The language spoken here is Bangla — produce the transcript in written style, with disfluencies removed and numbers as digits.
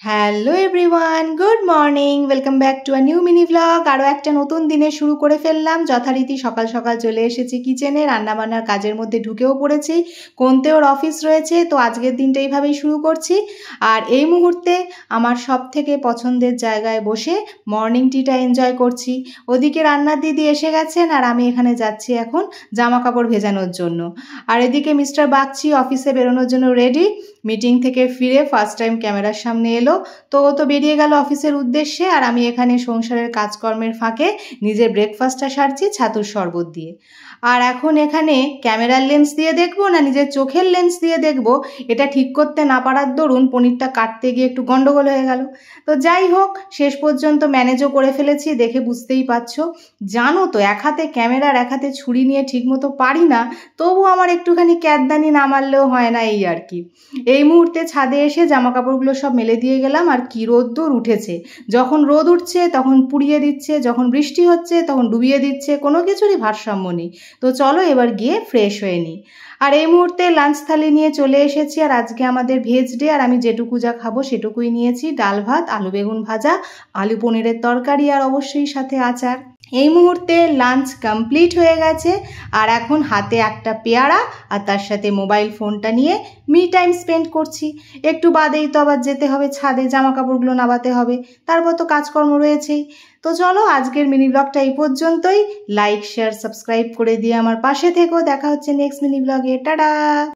Hello everyone, good morning. Welcome back to a new mini vlog. আরও একটা নতুন দিনে শুরু করে ফেললাম। যথারীতি সকাল সকাল চলে এসেছি কিচেনে, রান্নাবান্নার কাজের মধ্যে ঢুকেও পড়েছি। কোনতেওর অফিস রয়েছে, তো আজকের দিনটা এইভাবেই শুরু করছি। আর এই মুহূর্তে আমার সব থেকে পছন্দের জায়গায় বসে মর্নিং টিটা এনজয় করছি। ওদিকে রান্নার দিদি এসে গেছেন আর আমি এখানে যাচ্ছি এখন জামা কাপড় ভেজানোর জন্য। আর এদিকে মিস্টার বাগচি অফিসে বেরোনোর জন্য রেডি। মিটিং থেকে ফিরে ফার্স্ট টাইম ক্যামেরার সামনে এলো, তো ও তো বেরিয়ে গেল অফিসের উদ্দেশ্যে। আর আমি এখানে সংসারের কাজকর্মের ফাঁকে নিজের ব্রেকফাস্টটা সারছি ছাতুর শরবত দিয়ে। আর এখন এখানে ক্যামেরার লেন্স দিয়ে দেখবো না নিজের চোখের লেন্স দিয়ে দেখবো, এটা ঠিক করতে না পারার দরুন পনিরটা কাটতে গিয়ে একটু গন্ডগোল হয়ে গেল। তো যাই হোক, শেষ পর্যন্ত ম্যানেজও করে ফেলেছি, দেখে বুঝতেই পারছো। জানো তো, এক হাতে ক্যামেরার এক হাতে ছুরি নিয়ে ঠিকমতো পারি না, তবু আমার একটুখানি ক্যাদদানি না মারলেও হয় না, এই আর কি। এই মুহূর্তে ছাদে এসে জামা কাপড়গুলো সব মেলে দিয়ে গেলাম। আর কি রোদ্দুর উঠেছে! যখন রোদ উঠছে তখন পুড়িয়ে দিচ্ছে, যখন বৃষ্টি হচ্ছে তখন ডুবিয়ে দিচ্ছে, কোনো কিছুরই ভারসাম্য নেই। তো চলো এবার গিয়ে ফ্রেশ হয়ে নিই। আর এই মুহূর্তে লাঞ্চ থালি নিয়ে চলে এসেছি। আর আজকে আমাদের ভেজ ডে, আর আমি যেটুকু যা খাবো সেটুকুই নিয়েছি। ডাল ভাত, আলু বেগুন ভাজা, আলু পনিরের তরকারি, আর অবশ্যই সাথে আচার। এই মুহূর্তে লাঞ্চ কমপ্লিট হয়ে গেছে। আর এখন হাতে একটা পেয়ারা আর তার সাথে মোবাইল ফোনটা নিয়ে মি টাইম স্পেন্ড করছি। একটু বাদেই তো আবার যেতে হবে ছাদে, জামা কাপড়গুলো নামাতে হবে, তারপর তো কাজকর্ম রয়েছেই। তো চলো আজকের মিনি ব্লগটা এই পর্যন্তই। লাইক, শেয়ার, সাবস্ক্রাইব করে দিয়ে আমার পাশে থেকো। দেখা হচ্ছে নেক্সট মিনি ব্লগে। টাটা।